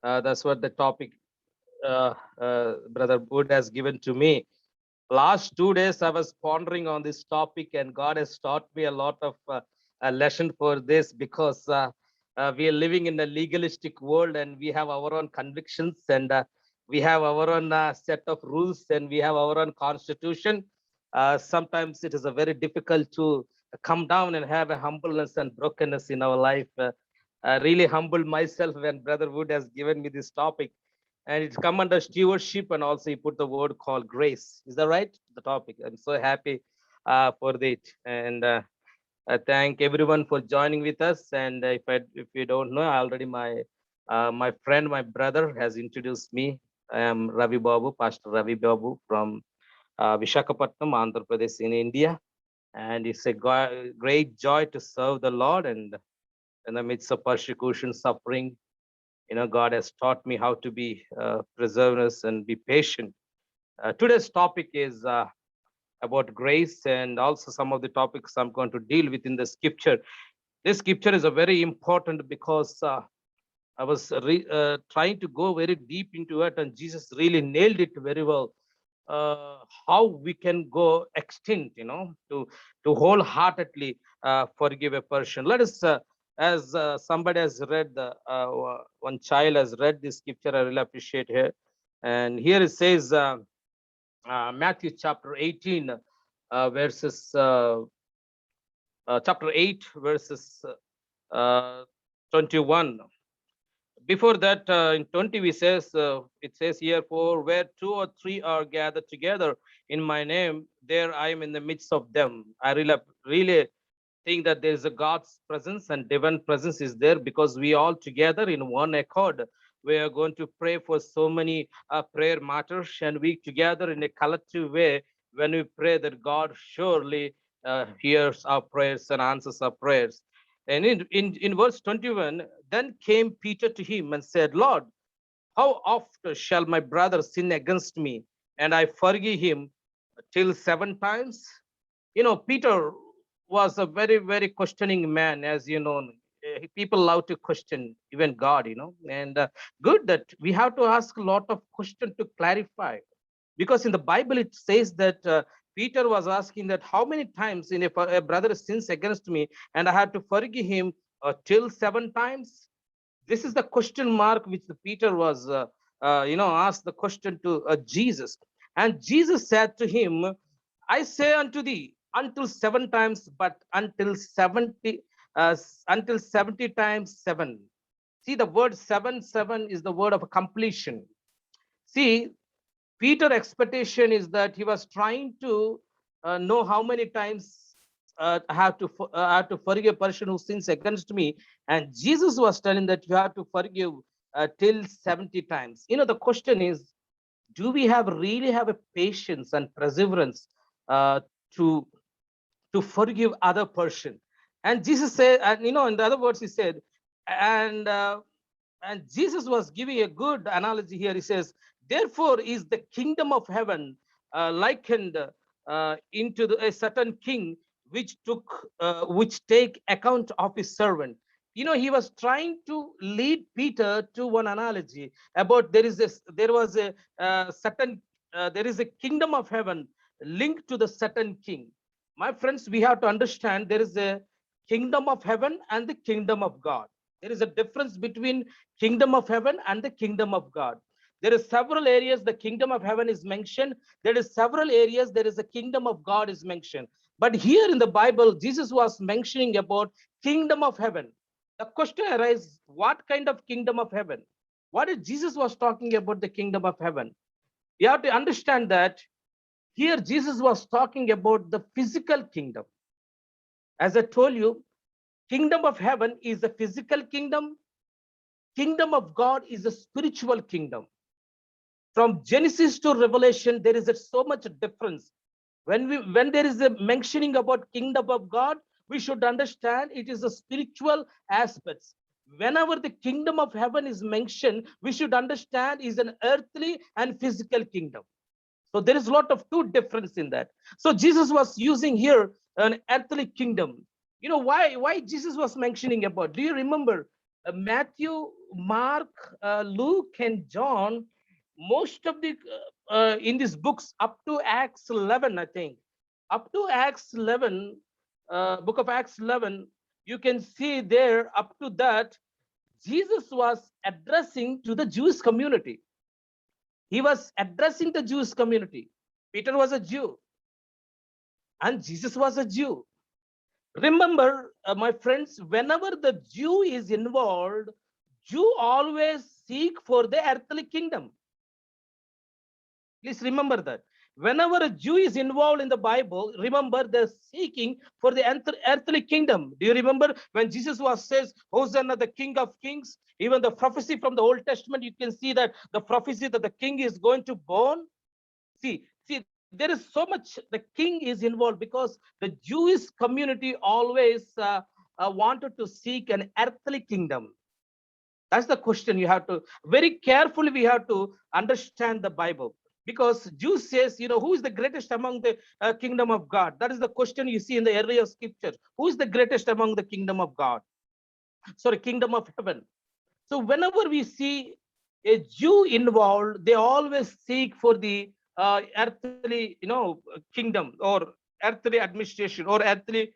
That's what the topic Brother Wood has given to me. Last 2 days, I was pondering on this topic, and God has taught me a lot of a lesson for this because we are living in a legalistic world, and we have our own convictions, and we have our own set of rules, and we have our own constitution. Sometimes it is a very difficult to come down and have a humbleness and brokenness in our life. I really humbled myself when Brother Wood has given me this topic, and it's come under stewardship, and also he put the word called grace. Is that right? The topic. I'm so happy for it, and I thank everyone for joining with us. And if you don't know, already my friend, my brother has introduced me. I am Ravi Babu, Pastor Ravi Babu from Vishakhapatnam, Andhra Pradesh in India, and it's a great joy to serve the Lord, and in the midst of persecution, suffering, God has taught me how to be perseverance and be patient. Today's topic is about grace, and also some of the topics I'm going to deal with in the scripture. This scripture is a very important because I was trying to go very deep into it, and Jesus really nailed it very well. How we can go extinct, to wholeheartedly forgive a person. Let us, as somebody has read, one child has read this scripture, I really appreciate here. And here it says, Matthew chapter 18, verses, chapter 8, verses 21. Before that, in 20, it says here, for where two or three are gathered together in my name, there I am in the midst of them. I really think that there is a God's presence and divine presence is there, because we all together in one accord. We are going to pray for so many prayer matters, and we together in a collective way, when we pray, that God surely hears our prayers and answers our prayers. And in verse 21, then came Peter to him and said, Lord, how oft shall my brother sin against me, and I forgive him till 7 times? Peter was a very, very questioning man, as you know. People love to question even God, and good that we have to ask a lot of questions to clarify, because in the Bible it says that Peter was asking that how many times if a brother sins against me, and I had to forgive him till 7 times. This is the question mark which the Peter was asked the question to Jesus. And Jesus said to him, I say unto thee, until 7 times, but until 70 times 7. See, the word 7 is the word of completion. See, Peter expectation is that he was trying to know how many times I have to forgive a person who sins against me, and Jesus was telling that you have to forgive till 70 times. The question is, do we really have a patience and perseverance uh, to forgive other person? And Jesus said, and in the other words, he said, and and Jesus was giving a good analogy here. He says, therefore is the kingdom of heaven likened into a certain king which take account of his servant. He was trying to lead Peter to one analogy about there is a kingdom of heaven linked to the certain king. My friends, we have to understand there is a kingdom of heaven and the kingdom of God. There is a difference between kingdom of heaven and the kingdom of God. There is several areas the kingdom of heaven is mentioned. There is several areas there is a kingdom of God is mentioned. But here in the Bible, Jesus was mentioning about kingdom of heaven. The question arises, what kind of kingdom of heaven? What is Jesus was talking about the kingdom of heaven? You have to understand that here Jesus was talking about the physical kingdom. As I told you, kingdom of heaven is the physical kingdom. Kingdom of God is a spiritual kingdom. From Genesis to Revelation, there is so much difference. When there is a mentioning about kingdom of God, we should understand it is a spiritual aspects. Whenever the kingdom of heaven is mentioned, we should understand is an earthly and physical kingdom. So there is a lot of two difference in that. So Jesus was using here an earthly kingdom. Why Jesus was mentioning about? Do you remember Matthew, Mark, Luke, and John, most of the in these books up to Acts 11, I think, up to Acts 11, book of Acts 11, you can see there up to that Jesus was addressing to the Jewish community. He was addressing the Jewish community. Peter was a Jew, and Jesus was a Jew. Remember, my friends, whenever the Jew is involved, Jew always seek for the earthly kingdom. Please remember that. Whenever a Jew is involved in the Bible, remember they're seeking for the earthly kingdom. Do you remember when Jesus was says, Hosanna, the King of Kings? Even the prophecy from the Old Testament, you can see that the prophecy that the king is going to born. See, there is so much the king is involved because the Jewish community always wanted to seek an earthly kingdom. That's the question you have to very carefully. We have to understand the Bible because Jews says, who is the greatest among the kingdom of God? That is the question you see in the earlier scripture. Who is the greatest among the kingdom of God? Sorry, kingdom of heaven. So whenever we see a Jew involved, they always seek for the earthly, kingdom or earthly administration or earthly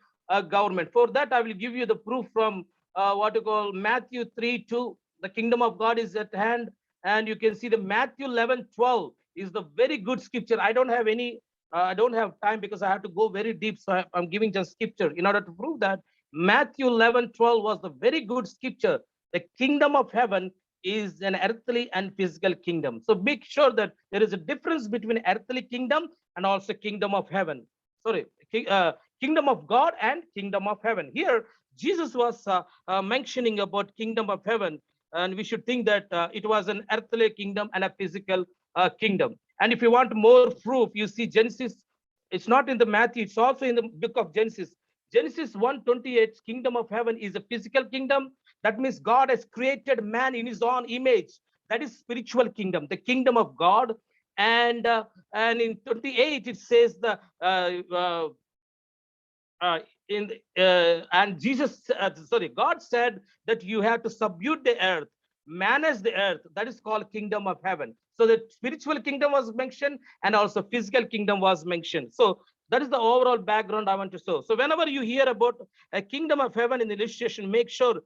government. For that, I will give you the proof from what you call Matthew 3:2. The kingdom of God is at hand, and you can see the Matthew 11:12 is the very good scripture. I don't have any. I don't have time because I have to go very deep. So I'm giving just scripture in order to prove that Matthew 11:12 was the very good scripture. The kingdom of heaven is an earthly and physical kingdom. So make sure that there is a difference between earthly kingdom and also kingdom of heaven. Sorry, kingdom of God and kingdom of heaven. Here, Jesus was mentioning about kingdom of heaven, and we should think that it was an earthly kingdom and a physical kingdom. And if you want more proof, you see Genesis. It's not in the Matthew. It's also in the book of Genesis. Genesis 1:28, kingdom of heaven is a physical kingdom. That means God has created man in his own image. That is spiritual kingdom, the kingdom of God. And in 28 it says the in and Jesus sorry, God said that you have to subdue the earth, manage the earth. That is called kingdom of heaven. So the spiritual kingdom was mentioned and also physical kingdom was mentioned. So that is the overall background I want to show. So whenever you hear about a kingdom of heaven in the illustration, make sure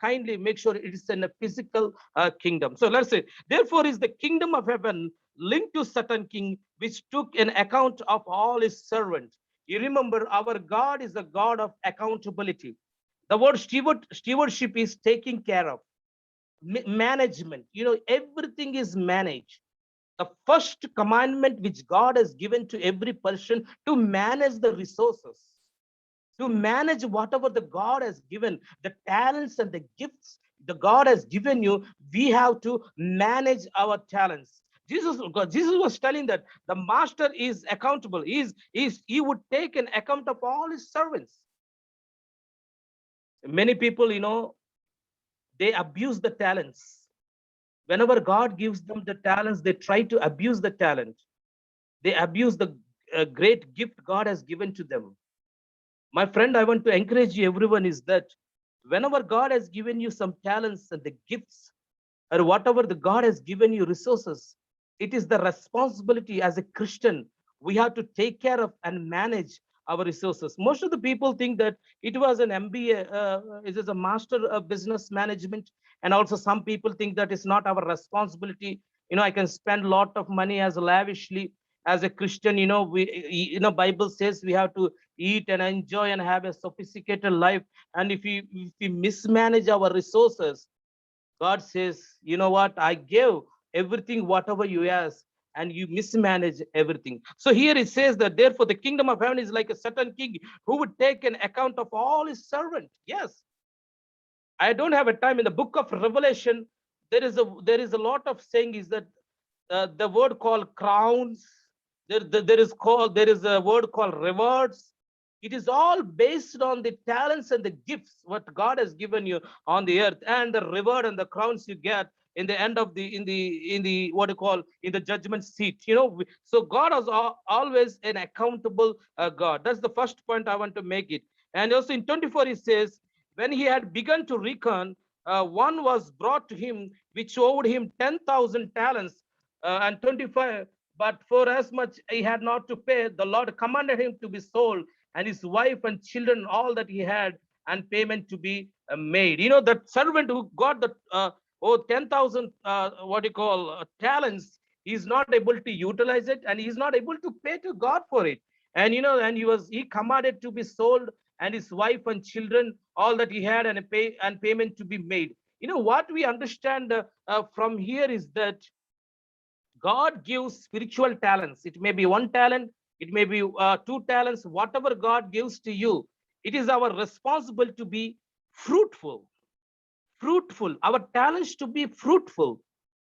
kindly make sure it is in a physical kingdom. So let's say, therefore is the kingdom of heaven linked to certain king which took an account of all his servants. You remember, our God is a God of accountability. The word stewardship is taking care of management. Everything is managed. The first commandment which God has given to every person to manage the resources, to manage whatever the God has given, the talents and the gifts the God has given you. We have to manage our talents. Jesus was telling that the master is accountable. He would take an account of all his servants. Many people, they abuse the talents. Whenever God gives them the talents, they try to abuse the talent. They abuse the great gift God has given to them. My friend, I want to encourage you, everyone, is that whenever God has given you some talents and the gifts, or whatever the God has given you resources, it is the responsibility as a Christian. We have to take care of and manage our resources. Most of the people think that it was an MBA, it is a master of business management. And also some people think that it's not our responsibility. I can spend a lot of money as lavishly as a Christian. Bible says we have to eat and enjoy and have a sophisticated life. And if we mismanage our resources, God says, you know what? I gave everything, whatever you ask, and you mismanage everything. So here it says that therefore the kingdom of heaven is like a certain king who would take an account of all his servants. Yes. I don't have a time. In the book of Revelation, there is a lot of saying is that the word called crowns, there is a word called rewards. It is all based on the talents and the gifts what God has given you on the earth, and the reward and the crowns you get in the end of the what you call in the judgment seat. So God is always an accountable God. That's the first point I want to make it. And also in 24 it says, when he had begun to reckon one was brought to him which owed him 10,000 talents and 25. But for as much he had not to pay, the Lord commanded him to be sold, and his wife and children, all that he had, and payment to be made. You know, that servant who got the 10,000 what you call talents, he's not able to utilize it, and he's not able to pay to God for it. And you know, and he commanded to be sold, and his wife and children, all that he had, and payment to be made. You know what we understand from here is that God gives spiritual talents. It may be one talent, it may be two talents, whatever God gives to you. It is our responsibility to be fruitful. Fruitful. Our talents to be fruitful.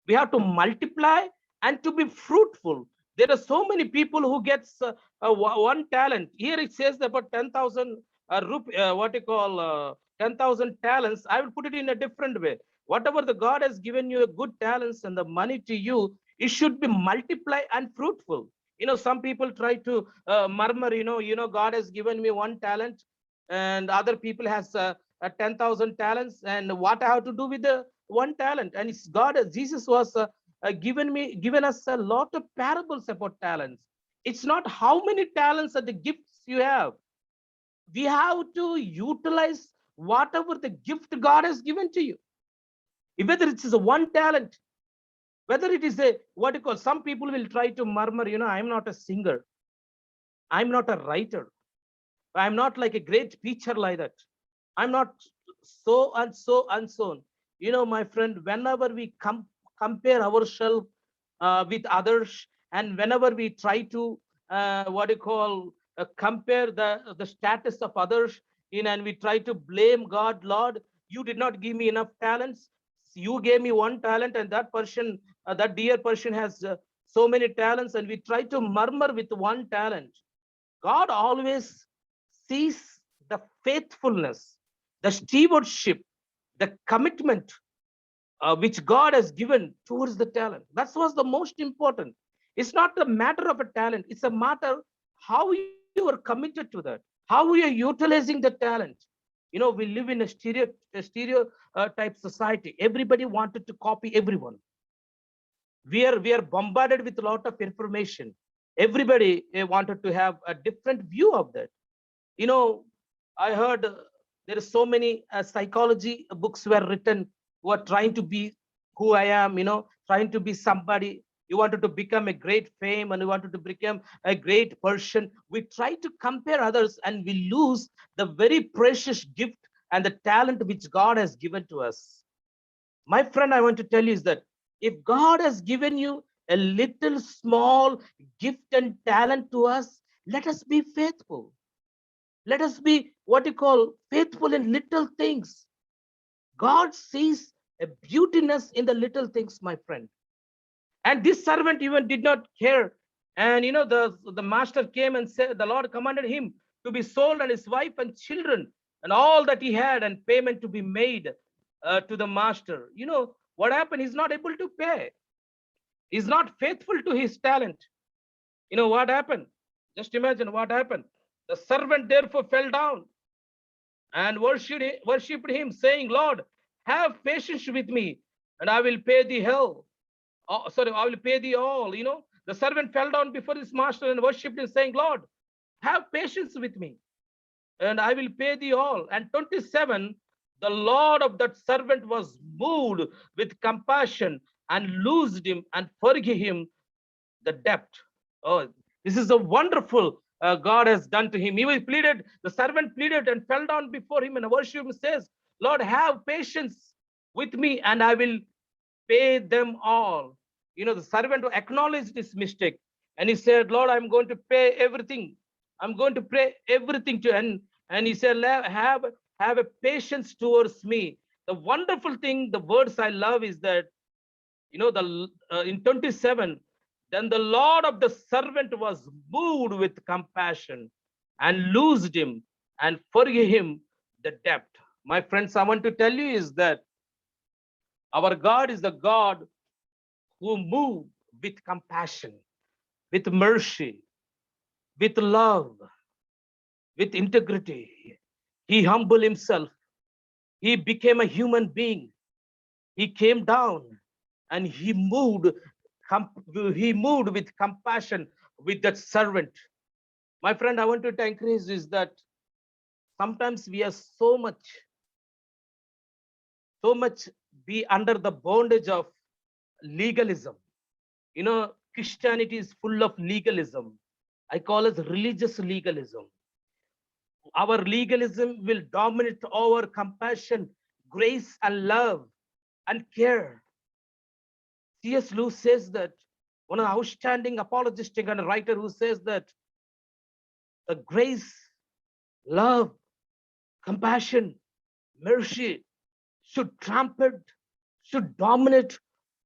We have to multiply and to be fruitful. There are so many people who gets one talent. Here it says about 10,000 what you call 10,000 talents. I will put it in a different way. Whatever the God has given you a good talents and the money to you, it should be multiply and fruitful. You know, some people try to murmur. God has given me one talent, and other people has 10,000 talents, and what I have to do with the one talent? And it's God, Jesus was given us a lot of parables about talents. It's not how many talents are the gifts you have. We have to utilize whatever the gift God has given to you. Whether it is a one talent, whether it is a what you call, some people will try to murmur, I'm not a singer, I'm not a writer, I'm not like a great preacher like that, I'm not so and so and so on. My friend, whenever we compare ourselves with others, and whenever we try to what you call compare the status of others, and we try to blame God, Lord, you did not give me enough talents. You gave me one talent, and that person, that dear person, has so many talents, and we try to murmur with one talent. God always sees the faithfulness, the stewardship, the commitment which God has given towards the talent. That's what's the most important. It's not a matter of a talent. It's a matter how you are committed to that, how you are utilizing the talent. We live in a stereotype society. Everybody wanted to copy everyone. We are bombarded with a lot of information. Everybody wanted to have a different view of that. you know I heard there are so many psychology books were written who are trying to be who I am, trying to be somebody. You wanted to become a great fame, and you wanted to become a great person. We try to compare others, and we lose the very precious gift and the talent which God has given to us. My friend, I want to tell you is that if God has given you a little small gift and talent to us, let us be faithful. Let us be what you call faithful in little things. God sees a beautiness in the little things, my friend. And this servant even did not care. And the master came and said, the Lord commanded him to be sold, and his wife and children and all that he had, and payment to be made to the master. What happened? He's not able to pay. He's not faithful to his talent. What happened? Just imagine what happened. The servant therefore fell down and worshipped him, saying, Lord, have patience with me, and I will pay thee hell. Oh, sorry, I will pay thee all. The servant fell down before his master and worshipped him, saying, Lord, have patience with me, and I will pay thee all. And 27, the Lord of that servant was moved with compassion and loosed him and forgave him the debt. Oh, this is a wonderful God has done to him. The servant pleaded and fell down before him and worshiped him, says, Lord, have patience with me, and I will pay them all. The servant acknowledged his mistake, and he said, Lord, I'm going to pay everything. I'm going to pay everything to, and he said, have a patience towards me. The wonderful thing, the words I love is that, in 27, then the Lord of the servant was moved with compassion and loosed him and forgave him the debt. My friends, I want to tell you is that our God is the God who moved with compassion, with mercy, with love, with integrity. He humbled himself He became a human being. He came down and he moved with compassion with that servant. My friend, I want to encourage is that sometimes we are so much be under the bondage of legalism. You know, Christianity is full of legalism. I call it religious legalism. Our legalism will dominate over compassion, grace, and love and care. C.S. Lewis says that, one of the outstanding apologistic and a writer who says that the grace, love, compassion, mercy should dominate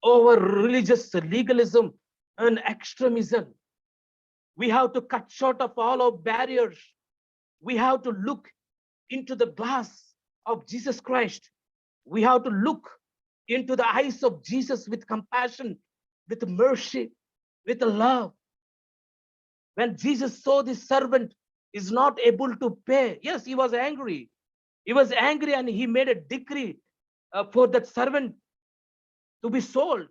over religious legalism and extremism. We have to cut short of all our barriers. We have to look into the glass of Jesus Christ. We have to look into the eyes of Jesus with compassion, with mercy, with love. When Jesus saw this servant is not able to pay, yes, he was angry. He was angry and he made a decree for that servant to be sold.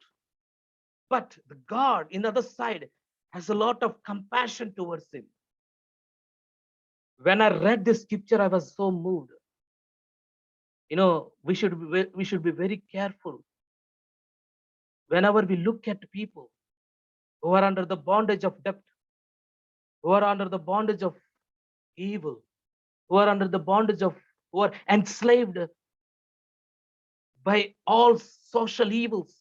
But the God in the other side has a lot of compassion towards him. When I read this scripture, I was so moved. You know, we should be very careful whenever we look at people who are under the bondage of debt, who are under the bondage of evil, who are under the bondage of, who are enslaved by all social evils,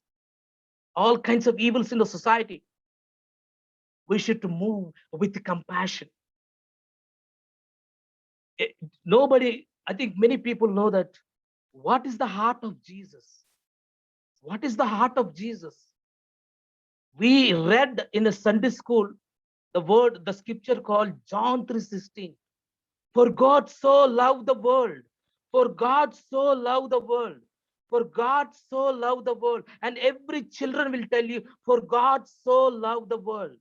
all kinds of evils in the society. We should move with compassion. Nobody, I think many people know that. What is the heart of Jesus? What is the heart of Jesus? We read in a Sunday school the scripture called John 3:16. For God so loved the world. For God so loved the world. For God so loved the world. And every children will tell you, for God so loved the world.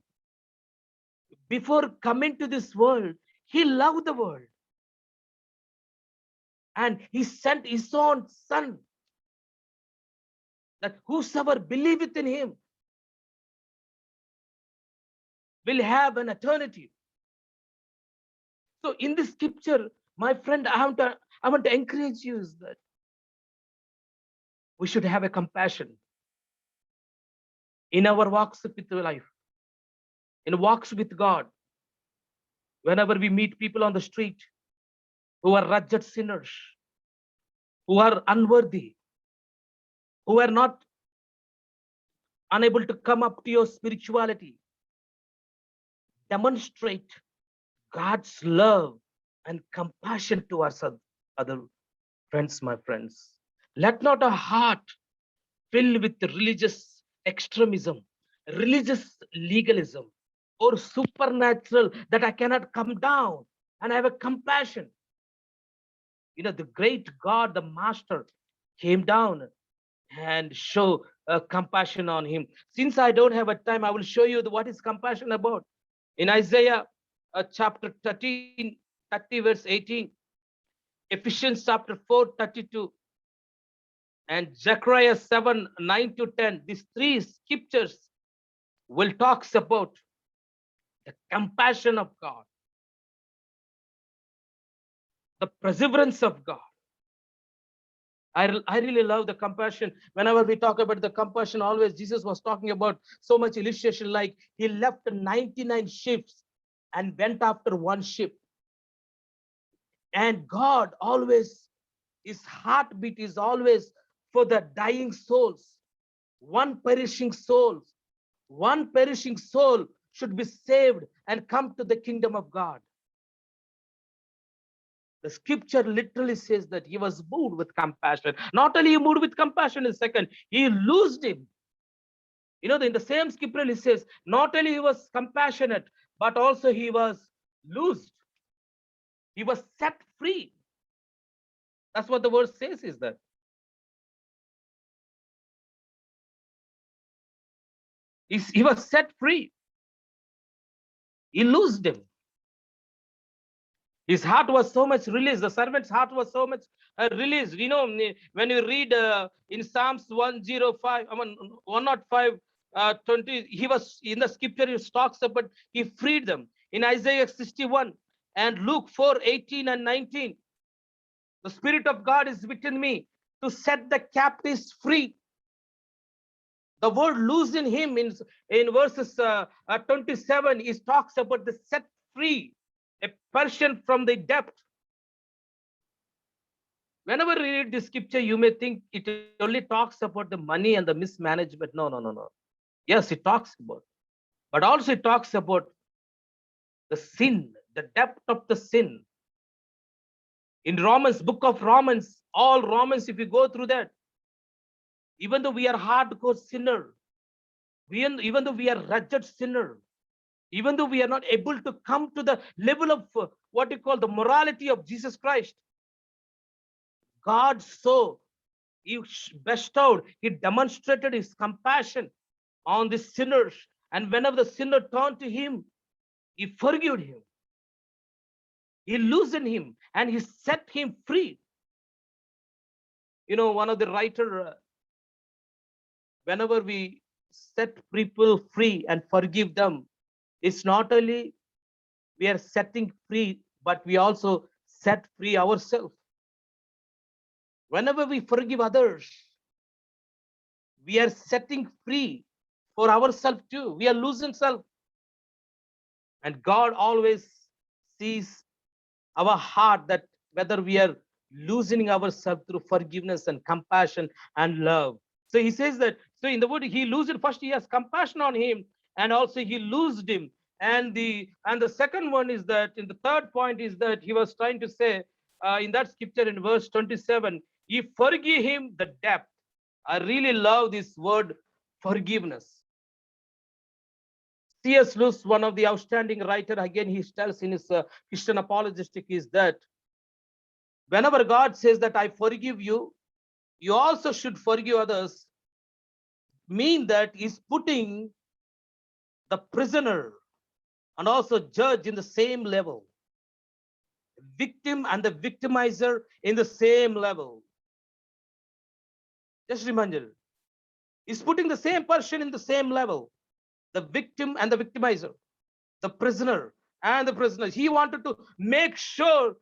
Before coming to this world, he loved the world. And he sent his own son, that whosoever believeth in him will have an eternity. So in this scripture, my friend, I want to encourage you is that we should have a compassion in our walks with life, in walks with God. Whenever we meet people on the street who are wretched sinners, who are unworthy, who are not unable to come up to your spirituality, demonstrate God's love and compassion to us other friends, my friends. Let not a heart filled with religious extremism, religious legalism, or supernatural that I cannot come down and have a compassion. You know, the great God, the Master, came down and show compassion on him. Since I don't have a time, I will show you what is compassion about. In Isaiah chapter 13, 30 verse 18, Ephesians chapter 4, 32, and Zechariah 7, 9 to 10, these three scriptures will talks about the compassion of God, the perseverance of God. I really love the compassion. Whenever we talk about the compassion, always Jesus was talking about so much illustration, like he left 99 sheep and went after one sheep. And God always, his heartbeat is always for the dying souls, one perishing soul. One perishing soul should be saved and come to the kingdom of God. The scripture literally says that he was moved with compassion. Not only he moved with compassion, in second, he loosed him. You know, in the same scripture, it says, not only he was compassionate, but also he was loosed. He was set free. That's what the word says, is that. He was set free. He loosed him. His heart was so much released. The servant's heart was so much released. You know, when you read in Psalms 105, 105, 20, he was in the scripture, he talks about he freed them. In Isaiah 61 and Luke 4:18 and 19, the Spirit of God is within me to set the captives free. The word loose in him in verses 27 is talks about the set free, a person from the depth. Whenever you read this scripture, you may think it only talks about the money and the mismanagement. No, no, no, no. Yes, it talks about, but also it talks about the sin, the depth of the sin. In Romans, book of Romans, all Romans, if you go through that, even though we are hardcore sinner, even though we are wretched sinner, even though we are not able to come to the level of what you call the morality of Jesus Christ, God so he bestowed, he demonstrated his compassion on the sinners. And whenever the sinner turned to him, he forgave him. He loosened him and he set him free. You know, one of the writer, whenever we set people free and forgive them, it's not only we are setting free, but we also set free ourselves. Whenever we forgive others, we are setting free for ourselves too. We are losing self. And God always sees our heart, that whether we are loosening ourselves through forgiveness and compassion and love. So he says that, so in the word, he loosened, first he has compassion on him, and also he loosed him. And the second one is that, in the third point is that he was trying to say in that scripture in verse 27, he forgive him the debt. I really love this word forgiveness. C.S. Lewis, one of the outstanding writer, again he tells in his Christian apologetic, is that whenever God says that I forgive you, you also should forgive others, mean that he's putting the prisoner and also judge in the same level, victim and the victimizer in the same level. Just remember, he's putting the same person in the same level, the victim and the victimizer, the prisoner and the prisoner. He wanted to make sure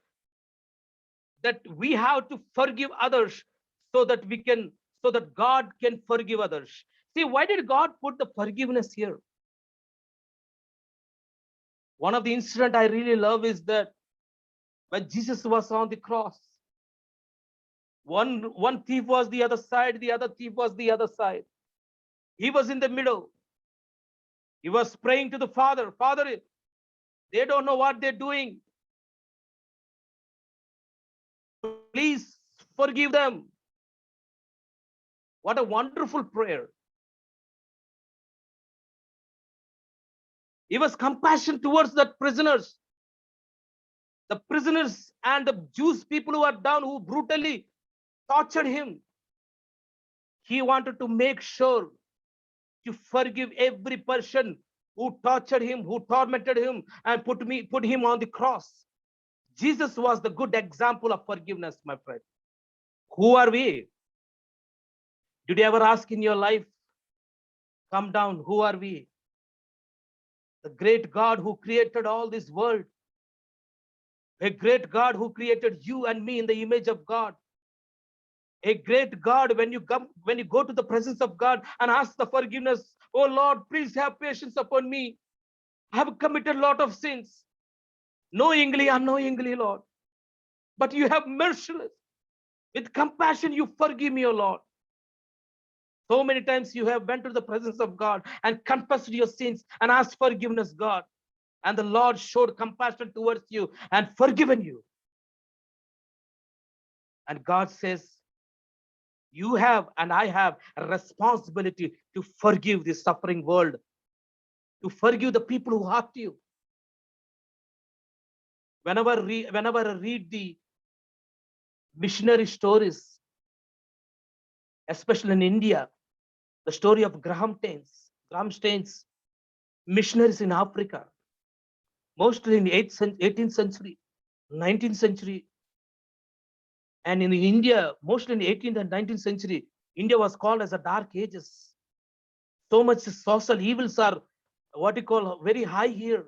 that we have to forgive others so that God can forgive others. See, why did God put the forgiveness here? One of the incident I really love is that when Jesus was on the cross, one thief was the other side, the other thief was the other side. He was in the middle. He was praying to the Father. Father, they don't know what they're doing. Please forgive them. What a wonderful prayer. He was compassion towards the prisoners and the Jews people who are down, who brutally tortured him. He wanted to make sure to forgive every person who tortured him, who tormented him, and put him on the cross. Jesus was the good example of forgiveness, my friend. Who are we? Did you ever ask in your life, come down, who are we? The great God who created all this world, a great God who created you and me in the image of God, a great God. When you go to the presence of God and ask the forgiveness, oh Lord, please have patience upon me. I have committed a lot of sins, knowingly, unknowingly, Lord. But you have merciless. With compassion, you forgive me, O Lord. So many times you have went to the presence of God and confessed your sins and asked forgiveness, God. And the Lord showed compassion towards you and forgiven you. And God says, you have and I have a responsibility to forgive this suffering world, to forgive the people who hurt you. Whenever I read the missionary stories, especially in India, the story of Graham Staines, missionaries in Africa, mostly in the 18th century, 19th century. And in India, mostly in the 18th and 19th century, India was called as a dark ages. So much social evils are what you call very high here.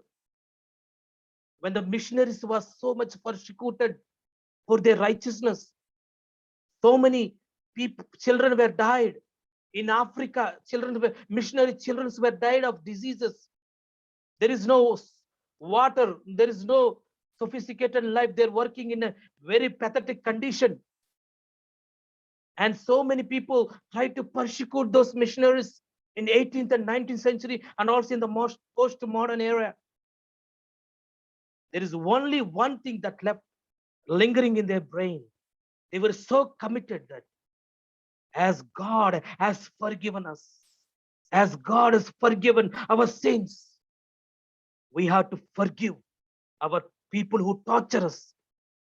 When the missionaries was so much persecuted for their righteousness, so many people, children were died. In Africa, missionary children were died of diseases. There is no water, there is no sophisticated life. They're working in a very pathetic condition. And so many people tried to persecute those missionaries in 18th and 19th century, and also in the most post-modern era. There is only one thing that left lingering in their brain. They were so committed that as God has forgiven us, as God has forgiven our sins, we have to forgive our people who torture us,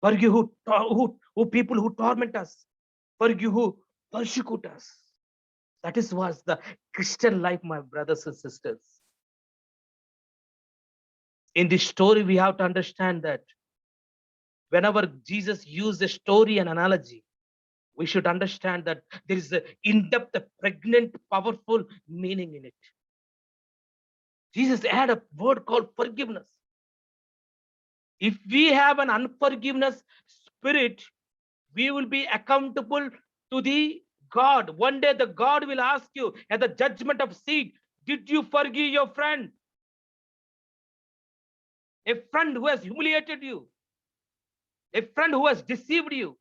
forgive who people who torment us, forgive who persecute us. That is was the Christian life, my brothers and sisters. In this story, we have to understand that whenever Jesus used a story and analogy, we should understand that there is an in-depth, pregnant, powerful meaning in it. Jesus had a word called forgiveness. If we have an unforgiveness spirit, we will be accountable to the God. One day the God will ask you at the judgment of seat, did you forgive your friend? A friend who has humiliated you, a friend who has deceived you,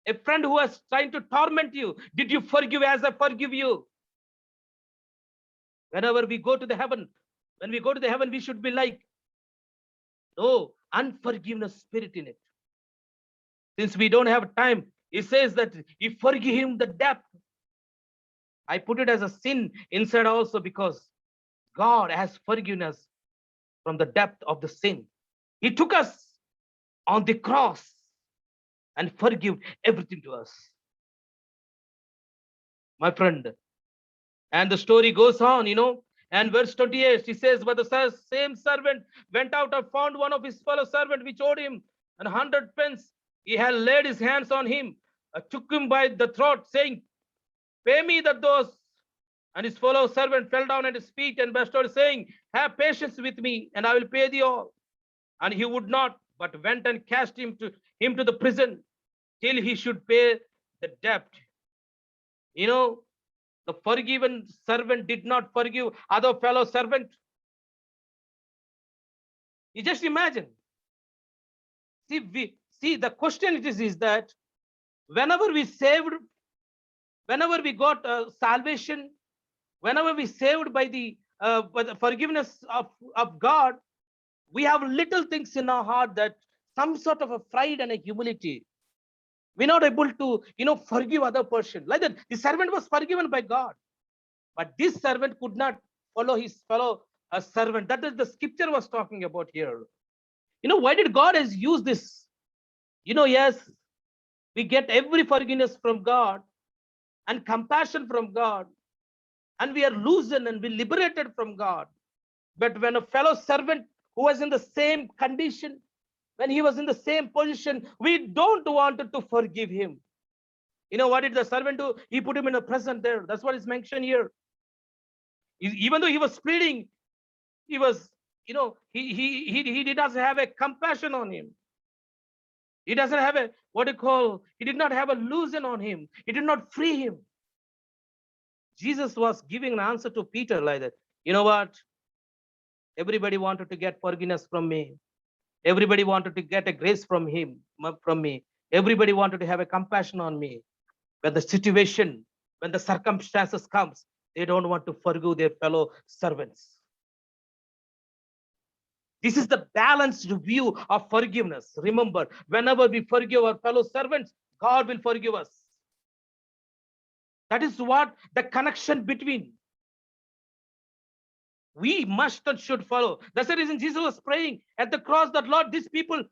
a friend who has trying to torment you. Did you forgive as I forgive you? Whenever we go to the heaven, when we go to the heaven, we should be like, no unforgiveness spirit in it. Since we don't have time, he says that if forgive him the debt. I put it as a sin inside also because God has forgiven us from the depth of the sin. He took us on the cross and forgive everything to us, my friend. And the story goes on, and verse 28, he says, but the same servant went out and found one of his fellow servants, which owed him 100 pence. He had laid his hands on him, took him by the throat, saying, pay me those. And his fellow servant fell down at his feet and bestowed, saying, have patience with me, and I will pay thee all. And he would not, but went and cast him to the prison till he should pay the debt. The forgiven servant did not forgive other fellow servant. You just imagine. See, the question is that whenever we saved, whenever we got salvation, whenever we saved by the forgiveness of God, we have little things in our heart that some sort of a pride and a humility. We're not able to, forgive other person. Like that, the servant was forgiven by God, but this servant could not follow his fellow servant. That is the scripture was talking about here. Why did God has used this? Yes, we get every forgiveness from God and compassion from God, and we are loosened and we liberated from God. But when a fellow servant who was in the same condition, when he was in the same position, we don't want to forgive him. What did the servant do? He put him in a prison there. That's what is mentioned here. Even though he was pleading, he was, he did not have a compassion on him. He doesn't have he did not have a loosen on him. He did not free him. Jesus was giving an answer to Peter like that. You know what? Everybody wanted to get forgiveness from me. Everybody wanted to get a grace from me. Everybody wanted to have a compassion on me. When the situation, when the circumstances comes, they don't want to forgive their fellow servants. This is the balanced view of forgiveness. Remember, whenever we forgive our fellow servants, God will forgive us. That is what the connection between we must and should follow. That's the reason Jesus was praying at the cross that, Lord, these people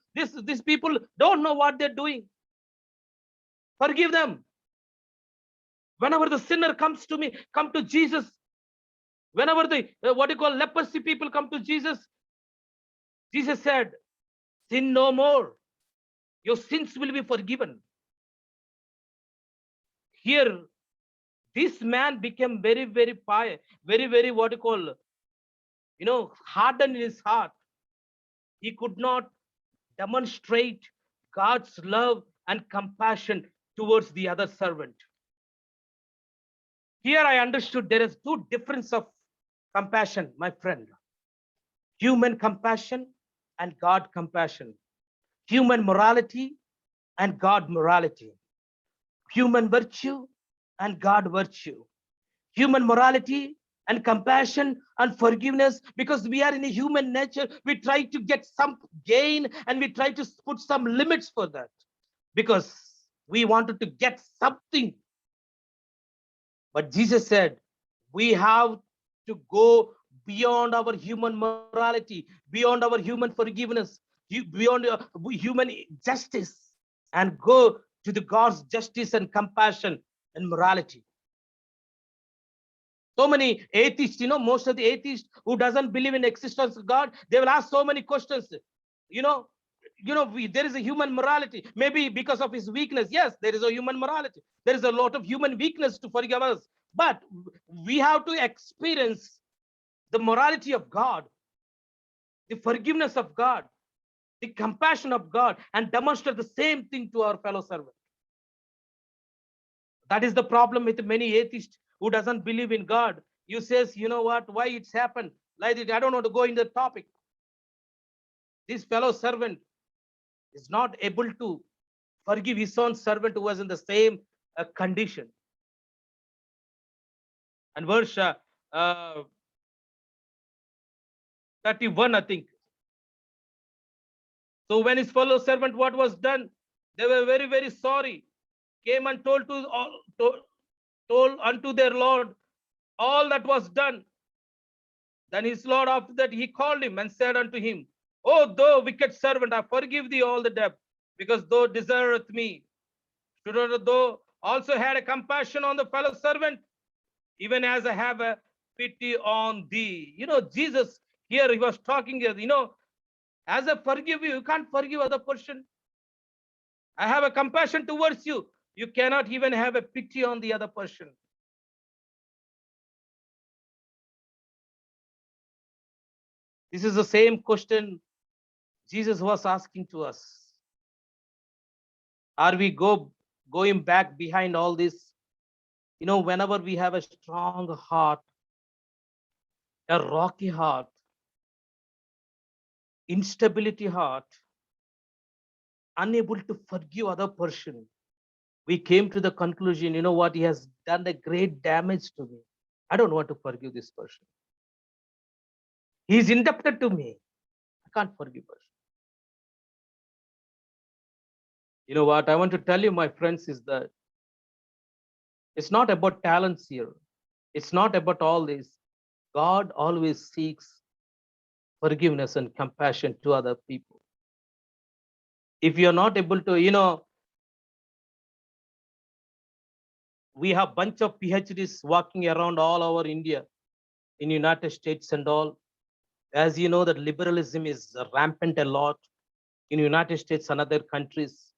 don't know what they're doing. Forgive them. Whenever the sinner comes to me, come to Jesus. Whenever the leprosy people come to Jesus, Jesus said, Sin no more. Your sins will be forgiven. Here, this man became very, very pious, very, very what you call, hardened in his heart. He could not demonstrate God's love and compassion towards the other servant. Here I understood there is two difference of compassion, my friend. Human compassion and God compassion. Human morality and God morality. Human virtue and God virtue. Human morality and compassion and forgiveness, because we are in a human nature, we try to get some gain and we try to put some limits for that because we wanted to get something. But Jesus said, we have to go beyond our human morality, beyond our human forgiveness, beyond human justice, and go to the God's justice and compassion and morality. So many atheists, most of the atheists who doesn't believe in existence of God, they will ask so many questions. There is a human morality. Maybe because of his weakness. Yes, there is a human morality. There is a lot of human weakness to forgive us. But we have to experience the morality of God, the forgiveness of God, the compassion of God, and demonstrate the same thing to our fellow servant. That is the problem with many atheists who doesn't believe in God. You says, you know what, why it's happened like that. I don't want to go in the topic. This fellow servant is not able to forgive his own servant who was in the same condition. And verse 31, I think. So when his fellow servant what was done, they were very, very sorry. Came and told unto their Lord all that was done. Then his Lord after that he called him and said unto him, O thou wicked servant, I forgive thee all the debt, because thou deservest me. Should not thou also had a compassion on the fellow servant, even as I have a pity on thee. Jesus here he was talking here, as I forgive you, you can't forgive other person. I have a compassion towards you. You cannot even have a pity on the other person. This is the same question Jesus was asking to us. Are we going back behind all this? Whenever we have a strong heart, a rocky heart, instability heart, unable to forgive other person, we came to the conclusion, what, he has done a great damage to me. I don't want to forgive this person. He's indebted to me. I can't forgive person. You know what I want to tell you, my friends, is that it's not about talents here. It's not about all this. God always seeks forgiveness and compassion to other people. If you're not able to, we have bunch of PhDs walking around all over India, in United States and all. As you know, that liberalism is rampant a lot in United States and other countries.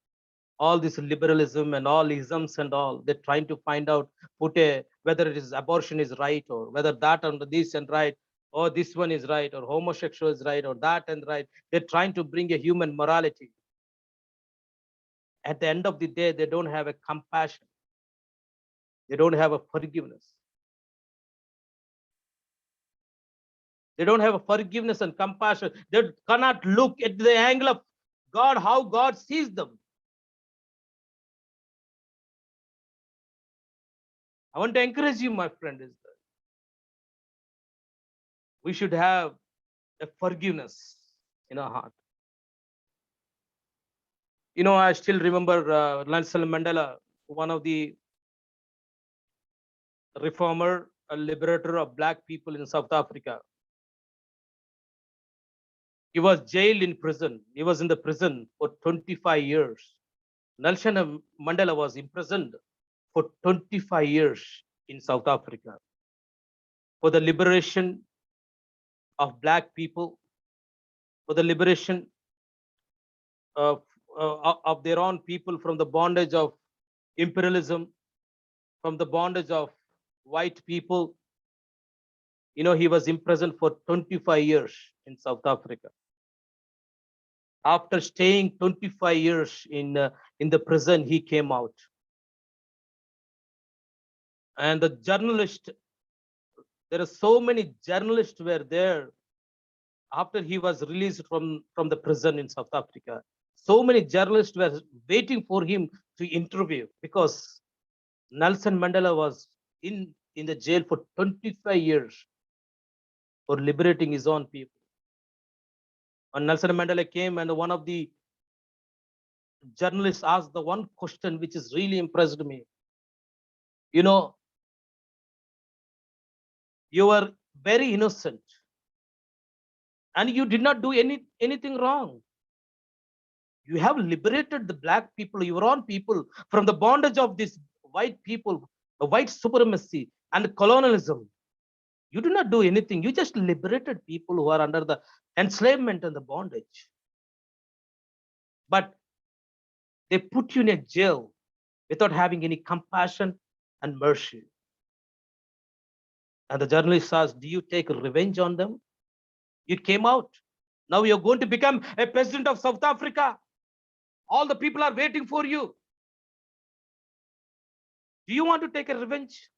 All this liberalism and all isms and all, they're trying to find out, whether it is abortion is right, or whether that and this and right, or this one is right, or homosexual is right, or that and right. They're trying to bring a human morality. At the end of the day, they don't have a compassion. They don't have a forgiveness. They don't have a forgiveness and compassion. They cannot look at the angle of God, how God sees them. I want to encourage you, my friend, is that we should have a forgiveness in our heart. I still remember Nelson Mandela, one of the reformer, a liberator of black people in South Africa. He was jailed in prison. He was in the prison for 25 years. Nelson Mandela was imprisoned for 25 years in South Africa for the liberation of black people, for the liberation of their own people from the bondage of imperialism, from the bondage of white people. He was imprisoned for 25 years in South Africa. After staying 25 years in the prison, he came out. And the journalist, there are so many journalists were there after he was released from the prison in South Africa. So many journalists were waiting for him to interview, because Nelson Mandela was in the jail for 25 years for liberating his own people. And Nelson Mandela came, and one of the journalists asked the one question which has really impressed me. You were very innocent and you did not do anything wrong. You have liberated the black people, your own people, from the bondage of these white people, the white supremacy and colonialism. You do not do anything. You just liberated people who are under the enslavement and the bondage. But they put you in a jail without having any compassion and mercy. And the journalist asked, do you take revenge on them? You came out. Now you're going to become a president of South Africa. All the people are waiting for you. Do you want to take a revenge?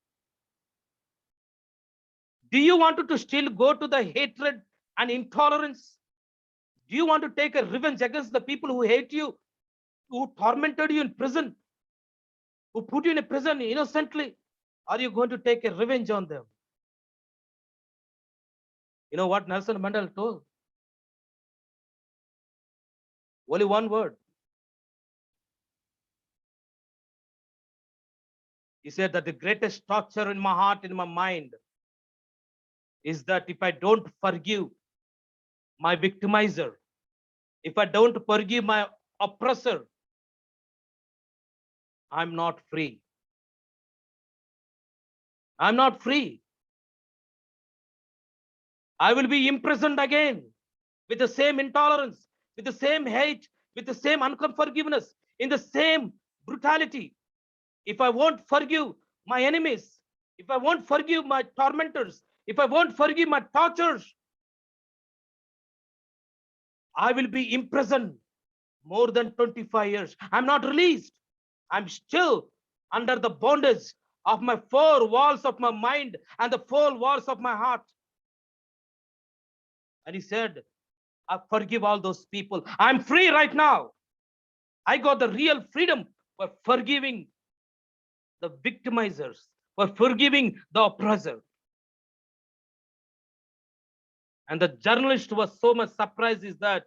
Do you want to still go to the hatred and intolerance? Do you want to take a revenge against the people who hate you, who tormented you in prison, who put you in a prison innocently? Are you going to take a revenge on them? You know what Nelson Mandela told? Only one word. He said that the greatest torture in my heart, in my mind, is that if I don't forgive my victimizer, if I don't forgive my oppressor, I'm not free. I'm not free. I will be imprisoned again with the same intolerance, with the same hate, with the same unforgiveness, in the same brutality. If I won't forgive my enemies, if I won't forgive my tormentors, if I won't forgive my torturers, I will be imprisoned more than 25 years. I'm not released. I'm still under the bondage of my four walls of my mind and the four walls of my heart. And he said, I forgive all those people. I'm free right now. I got the real freedom for forgiving the victimizers, for forgiving the oppressor. And the journalist was so much surprised is that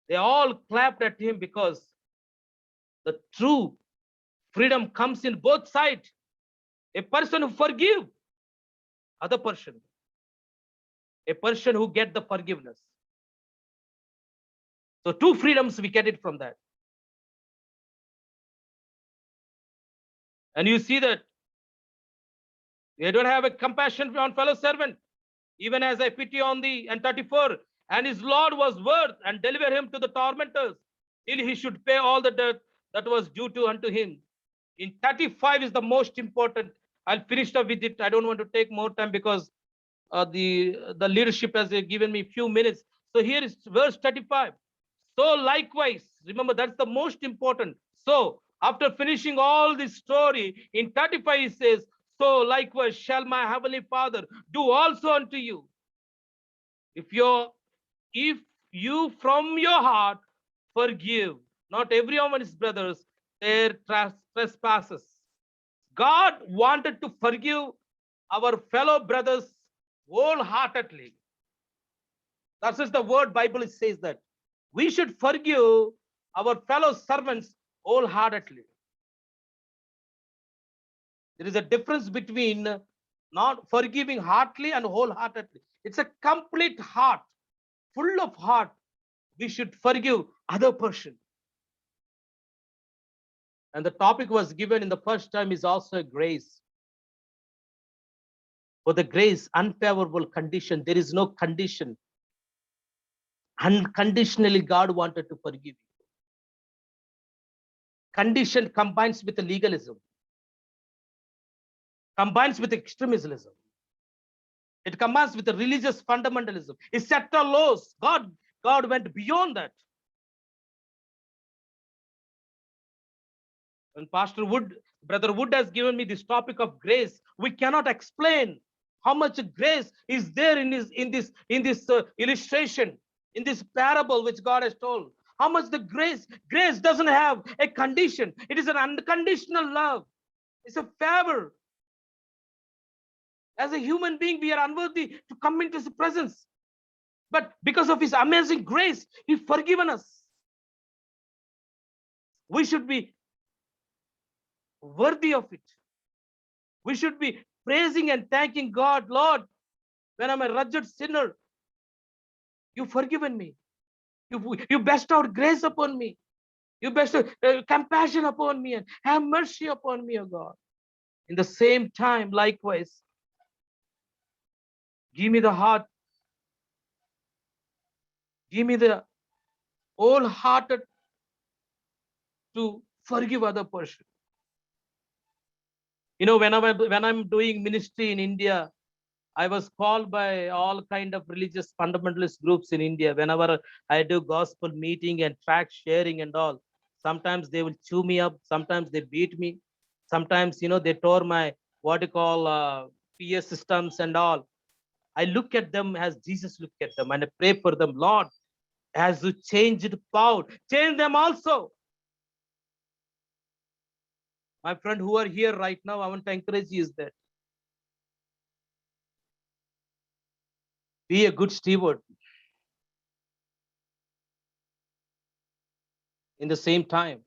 they all clapped at him, because the true freedom comes in both sides. A person who forgive other person, a person who get the forgiveness. So two freedoms we get it from that. And you see that they don't have a compassion on fellow servant, even as I pity on thee. And 34, and his Lord was worth and deliver him to the tormentors till he should pay all the debt that was due to unto him. In 35 is the most important. I'll finish up with it. I don't want to take more time, because the leadership has given me few minutes. So here is verse 35. So likewise, remember that's the most important. So after finishing all this story, in 35 he says, so likewise shall my heavenly Father do also unto you, if you from your heart forgive not everyone's brothers their trespasses. God wanted to forgive our fellow brothers wholeheartedly. That's just the word Bible says, that we should forgive our fellow servants wholeheartedly. There is a difference between not forgiving heartily and wholeheartedly. It's a complete heart, full of heart. We should forgive other person. And the topic was given in the first time is also grace. For the grace, unfavorable condition, there is no condition. Unconditionally, God wanted to forgive you. Condition combines with the legalism, combines with extremism. It combines with the religious fundamentalism. It set the laws. God went beyond that. When Brother Wood has given me this topic of grace, we cannot explain how much grace is there in this illustration, in this parable which God has told. How much the grace doesn't have a condition. It is an unconditional love. It's a favor. As a human being, we are unworthy to come into his presence. But because of his amazing grace, he's forgiven us. We should be worthy of it. We should be praising and thanking God. Lord, when I'm a wretched sinner, you've forgiven me. You bestowed out grace upon me. You bestowed compassion upon me and have mercy upon me, O God. In the same time, likewise, give me the heart. Give me the wholehearted to forgive other person. You know, when I'm doing ministry in India, I was called by all kind of religious fundamentalist groups in India. Whenever I do gospel meeting and tract sharing and all, sometimes they will chew me up. Sometimes they beat me. Sometimes, you know, they tore my what you call PA systems and all. I look at them as Jesus looked at them and I pray for them. Lord, as you changed Paul, change them also. My friend who are here right now, I want to encourage you is that be a good steward. In the same time,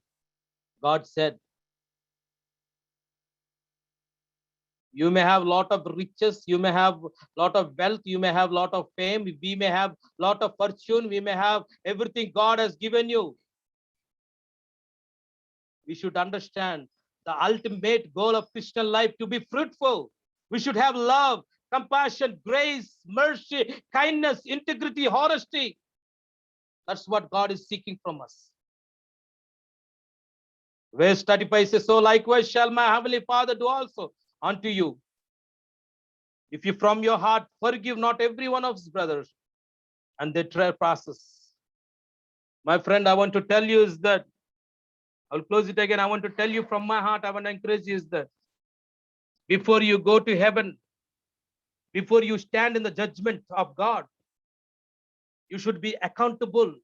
God said, you may have a lot of riches, you may have a lot of wealth, you may have a lot of fame, we may have a lot of fortune, we may have everything God has given you. We should understand the ultimate goal of Christian life to be fruitful. We should have love, compassion, grace, mercy, kindness, integrity, honesty. That's what God is seeking from us. Verse 35 says, so likewise shall my heavenly Father do also unto you, if you from your heart forgive not every one of his brothers and their trespasses. My friend, I want to tell you is that, I'll close it again. I want to tell you from my heart, I want to encourage you is that before you go to heaven, before you stand in the judgment of God, you should be accountable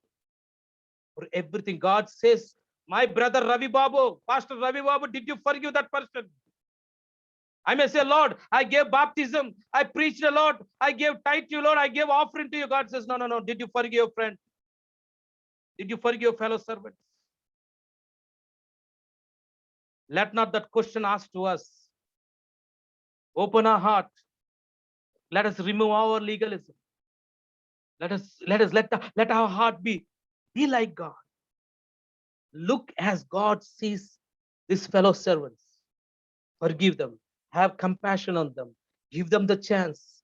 for everything. God says, my brother Ravi Babu, Pastor Ravi Babu, did you forgive that person? I may say, Lord, I gave baptism, I preached a lot, I gave tithe to you, Lord, I gave offering to you. God says, no. Did you forgive your friend? Did you forgive your fellow servants? Let not that question asked to us. Open our heart. Let us remove our legalism. Let our heart be like God. Look as God sees these fellow servants. Forgive them. Have compassion on them. Give them the chance.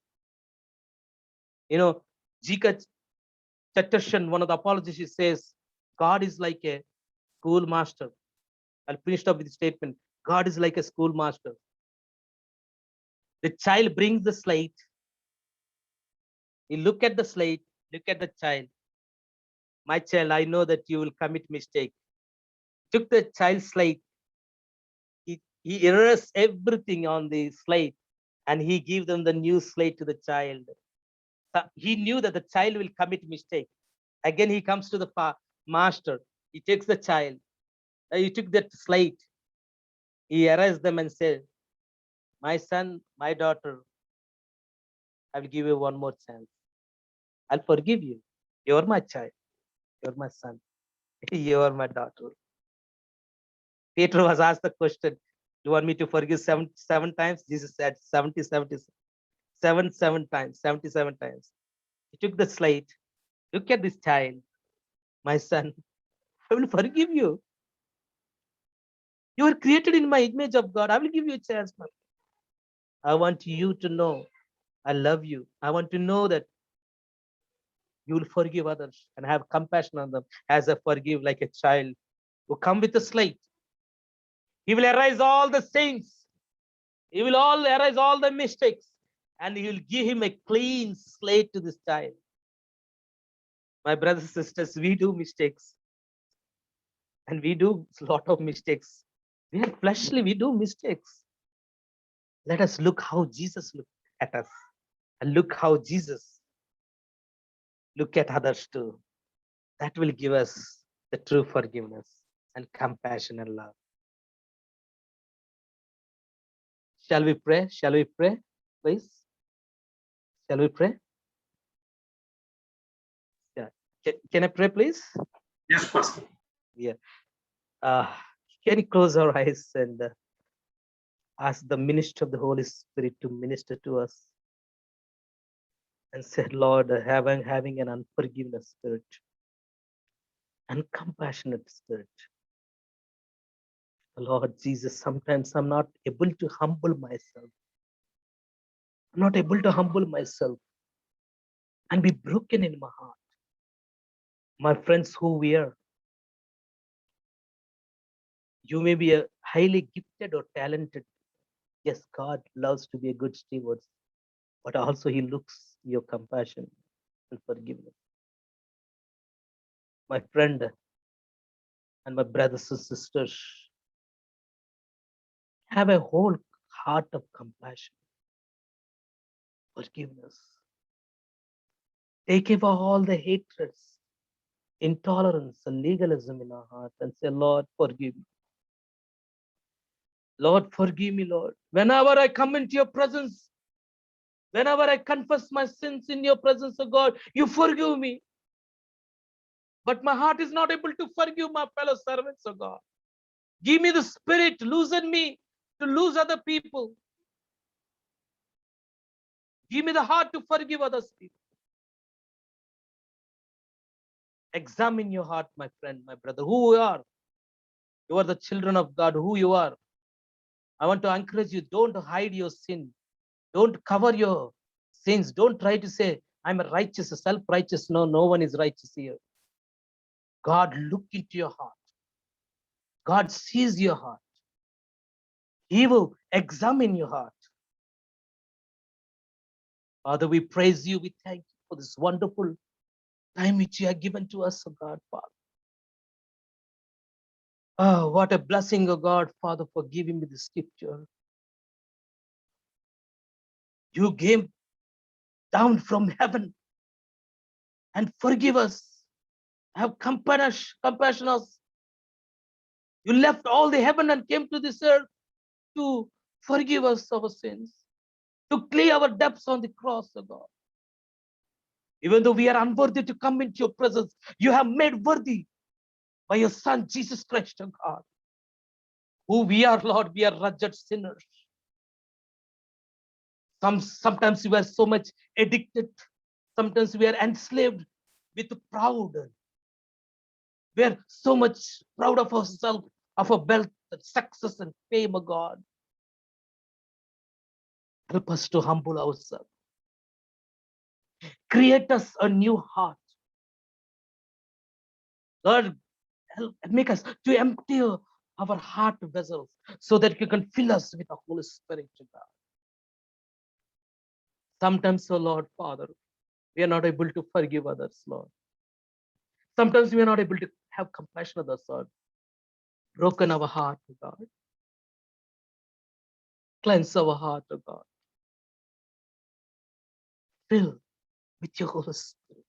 You know, G.K. Chattershan, one of the apologists, says, God is like a schoolmaster. I'll finish up with the statement. God is like a schoolmaster. The child brings the slate. You look at the slate, look at the child. My child, I know that you will commit mistake. Took the child's slate. He erased everything on the slate and he gave them the new slate to the child. He knew that the child will commit mistake. Again, he comes to the master. He takes the child. He took that slate. He erased them and said, my son, my daughter, I will give you one more chance. I'll forgive you. You're my child. You're my son. You're my daughter. Peter was asked the question, you want me to forgive seven times? Jesus said 77 times, 77 times. He took the slate. Look at this child. My son, I will forgive you. You are created in my image of God. I will give you a chance, man. I want you to know I love you. I want to know that You will forgive others and have compassion on them as I forgive like a child who come with a slate. He will erase all the sins. He will all erase all the mistakes and he will give him a clean slate to this child. My brothers and sisters, we do mistakes and we do a lot of mistakes. We are fleshly, we do mistakes. Let us look how Jesus looked at us and look how Jesus look at others too. That will give us the true forgiveness and compassion and love. Shall we pray? Shall we pray, please? Shall we pray? Yeah. Can I pray, please? Yes, Pastor. Yeah. Can you close our eyes and ask the minister of the Holy Spirit to minister to us and say, Lord, having an unforgiveness spirit and compassionate spirit. Lord Jesus, sometimes I'm not able to humble myself. I'm not able to humble myself and be broken in my heart. My friends, who we are, you may be a highly gifted or talented. Yes, God loves to be a good steward, but also He looks your compassion and forgiveness. My friend and my brothers and sisters, have a whole heart of compassion, forgiveness. Take away all the hatreds, intolerance, and legalism in our heart and say, Lord, forgive me. Lord, forgive me, Lord. Whenever I come into your presence, whenever I confess my sins in your presence, oh God, you forgive me. But my heart is not able to forgive my fellow servants, oh God. Give me the spirit, loosen me to lose other people. Give me the heart to forgive others people. Examine your heart, my friend, my brother, who you are. You are the children of God, who you are. I want to encourage you, don't hide your sin. Don't cover your sins. Don't try to say, I'm a righteous, a self-righteous. No, no one is righteous here. God look into your heart. God sees your heart. He will examine your heart. Father, we praise you. We thank you for this wonderful time which you have given to us, oh God, Father. Oh, what a blessing, oh God, Father, for giving me the scripture. You came down from heaven and forgive us. Have compassion on us. You left all the heaven and came to this earth to forgive us our sins, to clear our debts on the cross, oh God. Even though we are unworthy to come into your presence, you have made worthy by your Son, Jesus Christ, oh God. Who we are, Lord, we are wretched sinners. Sometimes we are so much addicted. Sometimes we are enslaved with proud. We are so much proud of ourselves, of our wealth, success, and fame, oh God. Help us to humble ourselves. Create us a new heart. Lord, make us to empty our heart vessels so that you can fill us with the Holy Spirit, God. Sometimes, oh Lord, Father, we are not able to forgive others, Lord. Sometimes we are not able to have compassion of others, Lord. Broken our heart, oh God. Cleanse our heart, oh God. Fill with your Holy Spirit.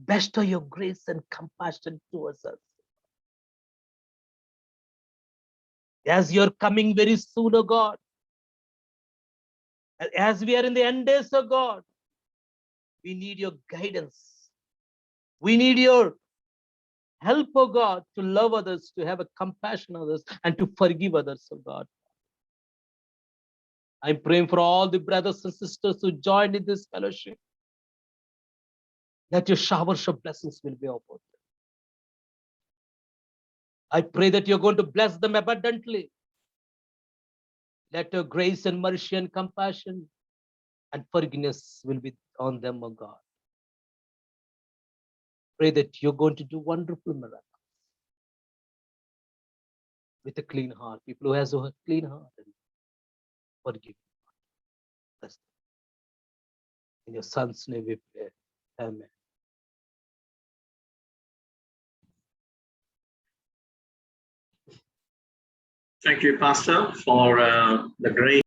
Bestow your grace and compassion towards us. As you're coming very soon, oh God, as we are in the end days, oh God, we need your guidance. We need your help, oh God, to love others, to have a compassion on others, and to forgive others, oh God. I'm praying for all the brothers and sisters who joined in this fellowship, that your showers of blessings will be upon them. I pray that you're going to bless them abundantly. Let your grace and mercy and compassion and forgiveness will be on them, oh God. Pray that you're going to do wonderful miracles with a clean heart. People who has a clean heart and forgive. That's in your son's name we pray. Amen. Thank you, Pastor, for the great